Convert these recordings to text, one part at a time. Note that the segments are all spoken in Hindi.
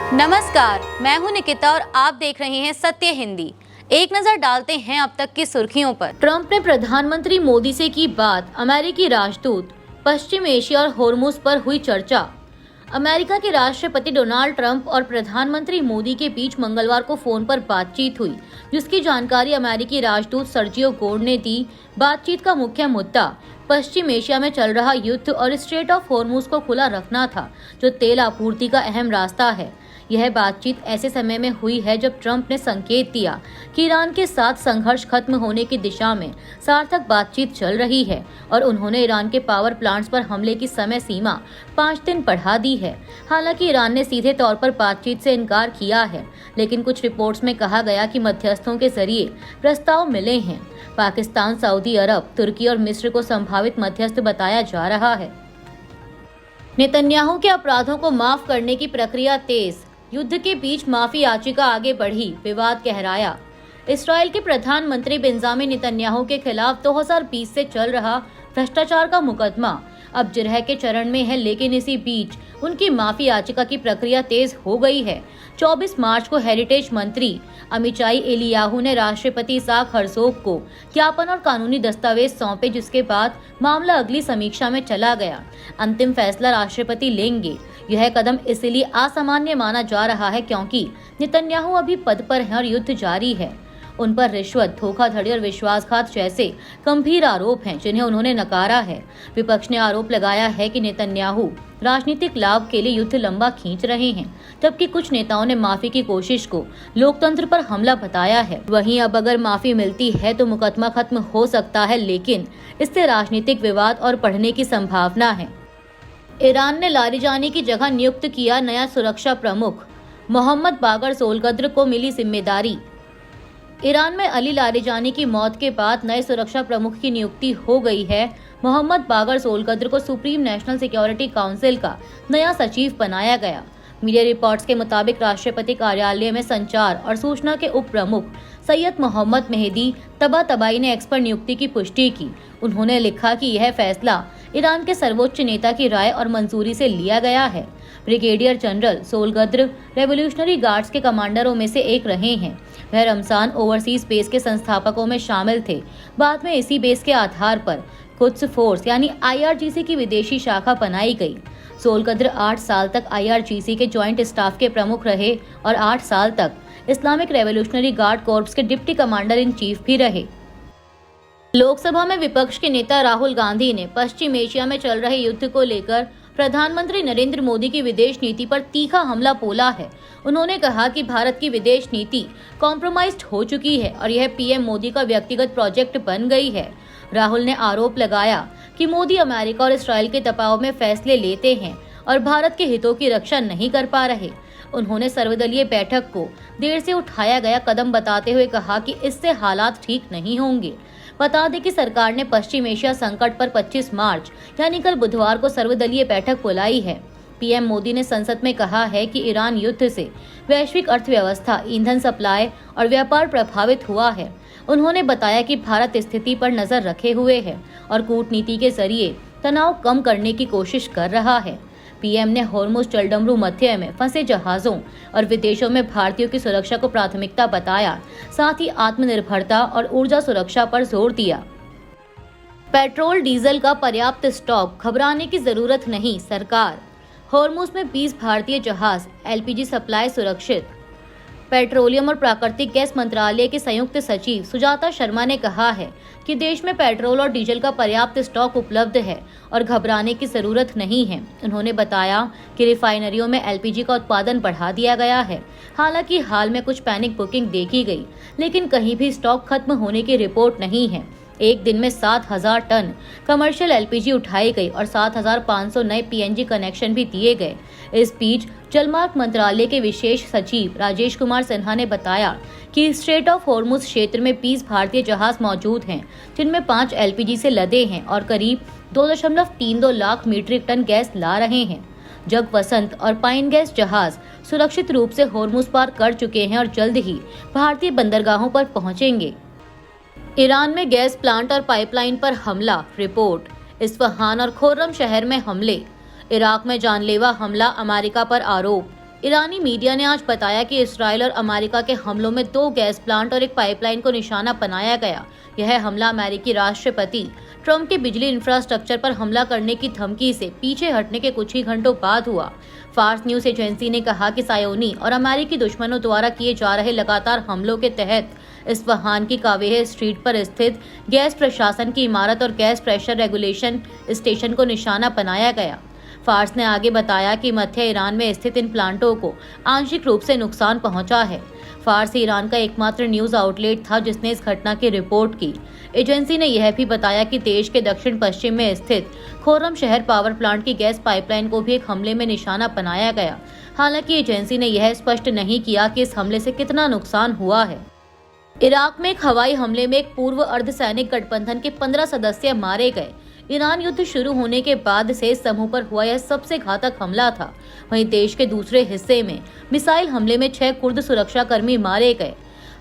नमस्कार, मैं हूं निकिता और आप देख रहे हैं सत्य हिंदी। एक नजर डालते हैं अब तक की सुर्खियों पर। ट्रंप ने प्रधानमंत्री मोदी से की बात, अमेरिकी राजदूत, पश्चिम एशिया और होर्मुज पर हुई चर्चा। अमेरिका के राष्ट्रपति डोनाल्ड ट्रंप और प्रधानमंत्री मोदी के बीच मंगलवार को फोन पर बातचीत हुई, जिसकी जानकारी अमेरिकी राजदूत सर्जियो गोर्ड ने दी। बातचीत का मुख्य मुद्दा पश्चिम एशिया में चल रहा युद्ध और स्ट्रेट ऑफ होर्मुज को खुला रखना था, जो तेल आपूर्ति का अहम रास्ता है। यह बातचीत ऐसे समय में हुई है जब ट्रंप ने संकेत दिया कि ईरान के साथ संघर्ष खत्म होने की दिशा में सार्थक बातचीत चल रही है और उन्होंने ईरान के पावर प्लांट्स पर हमले की समय सीमा 5 दिन बढ़ा दी है। हालांकि ईरान ने सीधे तौर पर बातचीत से इनकार किया है, लेकिन कुछ रिपोर्ट्स में कहा गया कि मध्यस्थों के जरिए प्रस्ताव मिले हैं। पाकिस्तान, सऊदी अरब, तुर्की और मिस्र को संभावित मध्यस्थ बताया जा रहा है। नेतन्याहू के अपराधों को माफ करने की प्रक्रिया तेज, युद्ध के बीच माफी याचिका आगे बढ़ी, विवाद गहराया। इस्राएल के प्रधानमंत्री बेंजामिन नेतन्याहू के खिलाफ 2020 से चल रहा भ्रष्टाचार का मुकदमा अब जिरह के चरण में है, लेकिन इसी बीच उनकी माफी याचिका की प्रक्रिया तेज हो गई है। 24 मार्च को हेरिटेज मंत्री अमिचाई एलियाहू ने राष्ट्रपति इसाक हर्जोग को ज्ञापन और कानूनी दस्तावेज सौंपे, जिसके बाद मामला अगली समीक्षा में चला गया। अंतिम फैसला राष्ट्रपति लेंगे। यह कदम इसलिए असामान्य माना जा रहा है क्योंकि नेतन्याहू अभी पद पर हैं और युद्ध जारी है। उन पर रिश्वत, धोखाधड़ी और विश्वासघात जैसे गंभीर आरोप हैं, जिन्हें उन्होंने नकारा है। विपक्ष ने आरोप लगाया है कि नेतन्याहू राजनीतिक लाभ के लिए युद्ध लंबा खींच रहे हैं, जबकि कुछ नेताओं ने माफी की कोशिश को लोकतंत्र पर हमला बताया है। वहीं अब अगर माफी मिलती है तो मुकदमा खत्म हो सकता है, लेकिन इससे राजनीतिक विवाद और बढ़ने की संभावना है। ईरान ने लारिजानी की जगह नियुक्त किया नया सुरक्षा प्रमुख, मोहम्मद बागर सोलगद्र को मिली जिम्मेदारी। ईरान में अली लारिजानी की मौत के बाद नए सुरक्षा प्रमुख की नियुक्ति हो गई है। मोहम्मद बागर सोलगद्र को सुप्रीम नेशनल सिक्योरिटी काउंसिल का नया सचिव बनाया गया। मीडिया रिपोर्ट्स के मुताबिक राष्ट्रपति कार्यालय में संचार और सूचना के उप प्रमुख सैयद मोहम्मद मेहदी तबातबाई ने एक्स पर नियुक्ति की पुष्टि की। उन्होंने लिखा कि यह फैसला ईरान के सर्वोच्च नेता की राय और मंजूरी से लिया गया है। ब्रिगेडियर जनरल सोलगद्र रेवोल्यूशनरी गार्ड्स के कमांडरों में से एक रहे हैं। वह रमजान ओवरसीज बेस के संस्थापकों में शामिल थे। बाद में इसी बेस के आधार पर कुद्स फोर्स यानी IRGC की विदेशी शाखा बनाई गई। सोलगद्र 8 साल तक IRGC के ज्वाइंट स्टाफ के प्रमुख रहे और 8 साल तक इस्लामिक रेवोल्यूशनरी गार्ड कॉर्प्स के डिप्टी कमांडर इन चीफ भी रहे। लोकसभा में विपक्ष के नेता राहुल गांधी ने पश्चिम एशिया में चल रहे युद्ध को लेकर प्रधानमंत्री नरेंद्र मोदी की विदेश नीति पर तीखा हमला बोला है। उन्होंने कहा कि भारत की विदेश नीति कॉम्प्रोमाइज्ड हो चुकी है और यह PM मोदी का व्यक्तिगत प्रोजेक्ट बन गई है। राहुल ने आरोप लगाया कि मोदी अमेरिका और इस्राएल के दबाव में फैसले लेते हैं और भारत के हितों की रक्षा नहीं कर पा रहे। उन्होंने सर्वदलीय बैठक को देर से उठाया गया कदम बताते हुए कहा कि इससे हालात ठीक नहीं होंगे। बता दें कि सरकार ने पश्चिम एशिया संकट पर 25 मार्च यानी कल बुधवार को सर्वदलीय बैठक बुलाई है। PM मोदी ने संसद में कहा है कि ईरान युद्ध से वैश्विक अर्थव्यवस्था, ईंधन सप्लाई और व्यापार प्रभावित हुआ है। उन्होंने बताया कि भारत स्थिति पर नजर रखे हुए है और कूटनीति के जरिए तनाव कम करने की कोशिश कर रहा है। PM ने होर्मुज जलडमरू मध्य में फंसे जहाजों और विदेशों में भारतीयों की सुरक्षा को प्राथमिकता बताया। साथ ही आत्मनिर्भरता और ऊर्जा सुरक्षा पर जोर दिया। पेट्रोल डीजल का पर्याप्त स्टॉक, घबराने की जरूरत नहीं, सरकार। होर्मुज में 20 भारतीय जहाज, LPG सप्लाई सुरक्षित। पेट्रोलियम और प्राकृतिक गैस मंत्रालय के संयुक्त सचिव सुजाता शर्मा ने कहा है कि देश में पेट्रोल और डीजल का पर्याप्त स्टॉक उपलब्ध है और घबराने की जरूरत नहीं है। उन्होंने बताया कि रिफाइनरियों में LPG का उत्पादन बढ़ा दिया गया है। हालांकि हाल में कुछ पैनिक बुकिंग देखी गई, लेकिन कहीं भी स्टॉक खत्म होने की रिपोर्ट नहीं है। एक दिन में 7,000 टन कमर्शियल LPG उठाई गई और 7,500 नए PNG कनेक्शन भी दिए गए। इस बीच जलमार्ग मंत्रालय के विशेष सचिव राजेश कुमार सिन्हा ने बताया कि स्ट्रेट ऑफ होर्मुज क्षेत्र में 20 भारतीय जहाज मौजूद हैं, जिनमें 5 LPG से लदे हैं और करीब 2.32 लाख मीट्रिक टन गैस ला रहे हैं। जग वसंत और पाइन गैस जहाज सुरक्षित रूप से होर्मुज पार कर चुके हैं और जल्द ही भारतीय बंदरगाहों पर पहुंचेंगे। ईरान में गैस प्लांट और पाइपलाइन पर हमला, रिपोर्ट। इस्फहान और खुर्रम शहर में हमले। इराक में जानलेवा हमला, अमेरिका पर आरोप। ईरानी मीडिया ने आज बताया कि इसराइल और अमेरिका के हमलों में 2 गैस प्लांट और एक पाइपलाइन को निशाना बनाया गया। यह हमला अमेरिकी राष्ट्रपति ट्रंप के बिजली इंफ्रास्ट्रक्चर पर हमला करने की धमकी से पीछे हटने के कुछ ही घंटों बाद हुआ। फार्स न्यूज एजेंसी ने कहा कि सायोनी और अमेरिकी दुश्मनों द्वारा किए जा रहे लगातार हमलों के तहत इस्फहान की कावेह स्ट्रीट पर स्थित गैस प्रशासन की इमारत और गैस प्रेशर रेगुलेशन स्टेशन को निशाना बनाया गया। फार्स ने आगे बताया कि मध्य ईरान में स्थित इन प्लांटों को आंशिक रूप से नुकसान पहुंचा है। फार्स ईरान का एकमात्र न्यूज आउटलेट था जिसने इस घटना की रिपोर्ट की। एजेंसी ने यह भी बताया कि देश के दक्षिण पश्चिम में स्थित खोरम शहर पावर प्लांट की गैस पाइपलाइन को भी एक हमले में निशाना बनाया गया। हालांकि एजेंसी ने यह स्पष्ट नहीं किया कि इस हमले से कितना नुकसान हुआ है। इराक में एक हवाई हमले में एक पूर्व अर्धसैनिक गठबंधन के 15 सदस्य मारे गए। ईरान युद्ध शुरू होने के बाद से इस समूह पर हुआ यह सबसे घातक हमला था। वहीं देश के दूसरे हिस्से में मिसाइल हमले में 6 कुर्द सुरक्षा कर्मी मारे गए।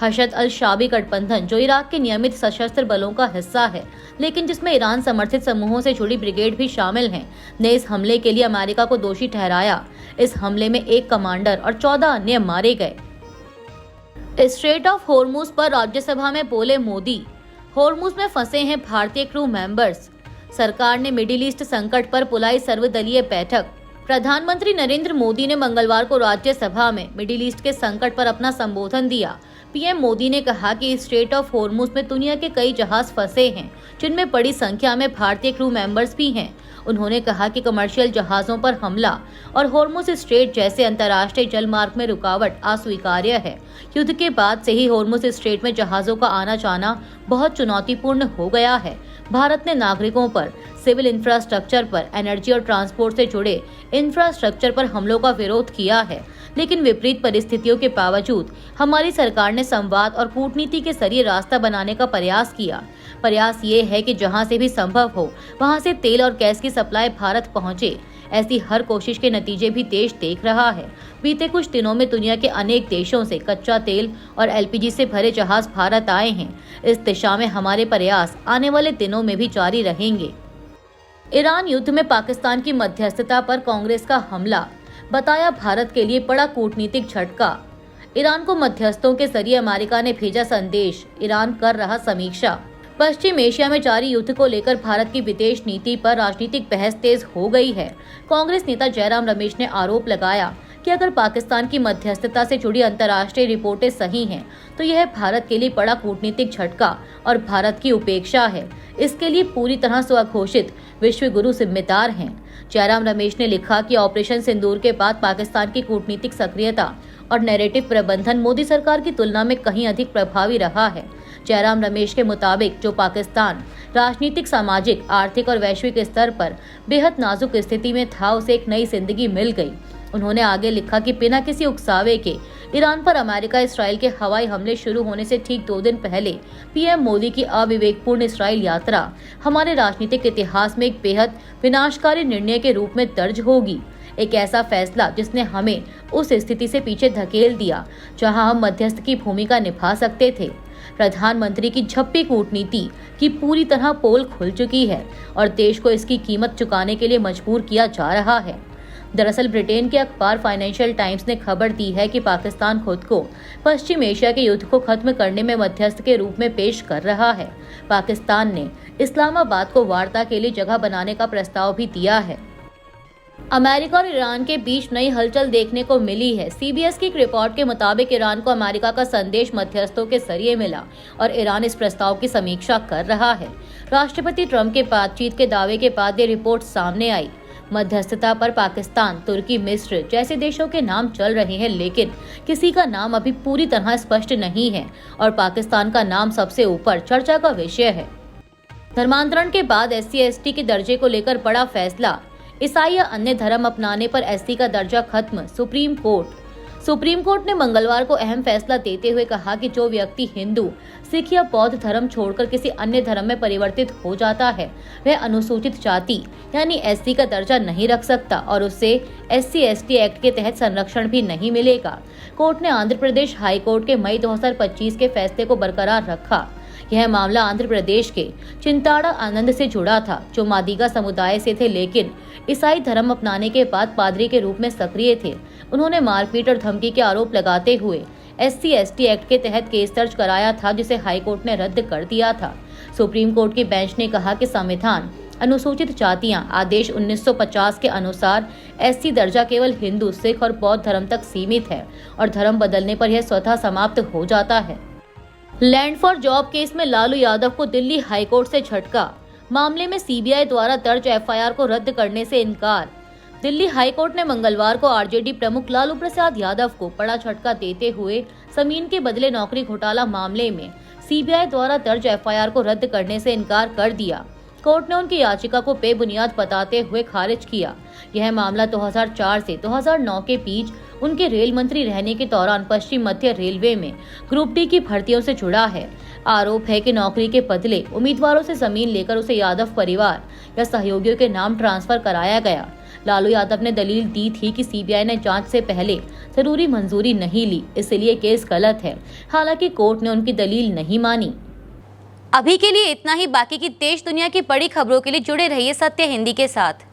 हशद अल शाबी गठबंधन, जो इराक के नियमित सशस्त्र बलों का हिस्सा है, लेकिन जिसमें ईरान समर्थित समूहों से जुड़ी ब्रिगेड भी शामिल हैं, ने इस हमले के लिए अमेरिका को दोषी ठहराया। इस हमले में 1 कमांडर और 14 अन्य मारे गए। स्ट्रेट ऑफ होर्मुज पर राज्यसभा में बोले मोदी, होर्मुज में फंसे हैं भारतीय क्रू मेंबर्स। सरकार ने मिडिल ईस्ट संकट पर बुलाई सर्वदलीय बैठक। प्रधानमंत्री नरेंद्र मोदी ने मंगलवार को राज्यसभा में मिडिल ईस्ट के संकट पर अपना संबोधन दिया। पीएम मोदी ने कहा कि स्ट्रेट ऑफ होर्मुज में दुनिया के कई जहाज फंसे हैं, जिनमें बड़ी संख्या में भारतीय क्रू मेंबर्स भी हैं। उन्होंने कहा कि कमर्शियल जहाजों पर हमला और होर्मुज स्ट्रेट जैसे अंतर्राष्ट्रीय जलमार्ग में रुकावट अस्वीकार्य है। युद्ध के बाद से ही होर्मुज स्ट्रेट में जहाजों का आना जाना बहुत चुनौतीपूर्ण हो गया है। भारत ने नागरिकों पर, सिविल इंफ्रास्ट्रक्चर पर, एनर्जी और ट्रांसपोर्ट से जुड़े इंफ्रास्ट्रक्चर पर हमलों का विरोध किया है, लेकिन विपरीत परिस्थितियों के बावजूद हमारी सरकार ने संवाद और कूटनीति के जरिए रास्ता बनाने का प्रयास किया। प्रयास ये है कि जहां से भी संभव हो वहां से तेल और गैस की सप्लाई भारत पहुंचे। ऐसी हर कोशिश के नतीजे भी देश देख रहा है। बीते कुछ दिनों में दुनिया के अनेक देशों से कच्चा तेल और एलपीजी से भरे जहाज भारत आए हैं। इस दिशा में हमारे प्रयास आने वाले दिनों में भी जारी रहेंगे। ईरान युद्ध में पाकिस्तान की मध्यस्थता पर कांग्रेस का हमला, बताया भारत के लिए बड़ा कूटनीतिक झटका। ईरान को मध्यस्थों के जरिए अमेरिका ने भेजा संदेश, ईरान कर रहा समीक्षा। पश्चिम एशिया में जारी युद्ध को लेकर भारत की विदेश नीति पर राजनीतिक बहस तेज हो गई है। कांग्रेस नेता जयराम रमेश ने आरोप लगाया कि अगर पाकिस्तान की मध्यस्थता से जुड़ी अंतर्राष्ट्रीय रिपोर्टें सही हैं, तो यह भारत के लिए बड़ा कूटनीतिक झटका और भारत की उपेक्षा है। इसके लिए पूरी तरह स्वघोषित विश्व गुरु जिम्मेदार हैं। जयराम रमेश ने लिखा कि ऑपरेशन सिंदूर के बाद पाकिस्तान की कूटनीतिक सक्रियता और नैरेटिव प्रबंधन मोदी सरकार की तुलना में कहीं अधिक प्रभावी रहा है। जयराम रमेश के मुताबिक जो पाकिस्तान राजनीतिक, सामाजिक, आर्थिक और वैश्विक स्तर पर बेहद नाजुक स्थिति में था, उसे एक नई जिंदगी मिल गई। उन्होंने आगे लिखा कि बिना किसी उकसावे के ईरान पर अमेरिका इसराइल के हवाई हमले शुरू होने से ठीक 2 दिन पहले पीएम मोदी की अविवेकपूर्ण इसराइल यात्रा हमारे राजनीतिक इतिहास में एक बेहद विनाशकारी निर्णय के रूप में दर्ज होगी। एक ऐसा फैसला जिसने हमें उस स्थिति से पीछे धकेल दिया जहां हम मध्यस्थ की भूमिका निभा सकते थे। प्रधानमंत्री की झप्पी कूटनीति की पूरी तरह पोल खुल चुकी है और देश को इसकी कीमत चुकाने के लिए मजबूर किया जा रहा है। दरअसल ब्रिटेन के अखबार फाइनेंशियल टाइम्स ने खबर दी है कि पाकिस्तान खुद को पश्चिम एशिया के युद्ध को खत्म करने में मध्यस्थ के रूप में पेश कर रहा है। पाकिस्तान ने इस्लामाबाद को वार्ता के लिए जगह बनाने का प्रस्ताव भी दिया है। अमेरिका और ईरान के बीच नई हलचल देखने को मिली है। सीबीएस की एक रिपोर्ट के मुताबिक ईरान को अमेरिका का संदेश मध्यस्थों के जरिए मिला और ईरान इस प्रस्ताव की समीक्षा कर रहा है। राष्ट्रपति ट्रंप के बातचीत के दावे के बाद ये रिपोर्ट सामने आई। मध्यस्थता पर पाकिस्तान, तुर्की, मिस्र जैसे देशों के नाम चल रहे हैं, लेकिन किसी का नाम अभी पूरी तरह स्पष्ट नहीं है और पाकिस्तान का नाम सबसे ऊपर चर्चा का विषय है। धर्मांतरण के बाद SC/ST के दर्जे को लेकर बड़ा फैसला, ईसाई या अन्य धर्म अपनाने पर SC का दर्जा खत्म। सुप्रीम कोर्ट ने मंगलवार को अहम फैसला देते हुए कहा कि जो व्यक्ति हिंदू, सिख या बौद्ध धर्म छोड़कर किसी अन्य धर्म में परिवर्तित हो जाता है, वह अनुसूचित जाति यानी SC का दर्जा नहीं रख सकता और उससे SC/ST एक्ट के तहत संरक्षण भी नहीं मिलेगा। कोर्ट ने आंध्र प्रदेश हाई कोर्ट के मई 2025 के फैसले को बरकरार रखा। यह मामला आंध्र प्रदेश के चिंताड़ा आनंद से जुड़ा था, जो मादिगा समुदाय से थे लेकिन ईसाई धर्म अपनाने के बाद पादरी के रूप में सक्रिय थे। उन्होंने मारपीट और धमकी के आरोप लगाते हुए SC/ST एक्ट के तहत केस दर्ज कराया था, जिसे हाईकोर्ट ने रद्द कर दिया था। सुप्रीम कोर्ट की बेंच ने कहा कि संविधान अनुसूचित जातियां आदेश 1950 के अनुसार SC दर्जा केवल हिंदू, सिख और बौद्ध धर्म तक सीमित है और धर्म बदलने पर यह स्वतः समाप्त हो जाता है। लैंड फॉर जॉब केस में लालू यादव को दिल्ली हाईकोर्ट से झटका। मामले में CBI द्वारा दर्ज FIR को रद्द करने से इनकार। दिल्ली हाईकोर्ट ने मंगलवार को RJD प्रमुख लालू प्रसाद यादव को बड़ा झटका देते हुए जमीन के बदले नौकरी घोटाला मामले में CBI द्वारा दर्ज FIR को रद्द करने से इनकार कर दिया। कोर्ट ने उनकी याचिका को बेबुनियाद बताते हुए खारिज किया। यह मामला 2004 से 2009 के बीच उनके रेल मंत्री रहने के दौरान पश्चिम मध्य रेलवे में ग्रुप D की भर्तियों से जुड़ा है। आरोप है कि नौकरी के बदले उम्मीदवारों से जमीन लेकर उसे यादव परिवार या सहयोगियों के नाम ट्रांसफर कराया गया। लालू यादव ने दलील दी थी कि CBI ने जांच से पहले जरूरी मंजूरी नहीं ली, इसलिए केस गलत है। हालांकि कोर्ट ने उनकी दलील नहीं मानी। अभी के लिए इतना ही। बाकी की देश दुनिया की बड़ी खबरों के लिए जुड़े रहिए सत्य हिंदी के साथ।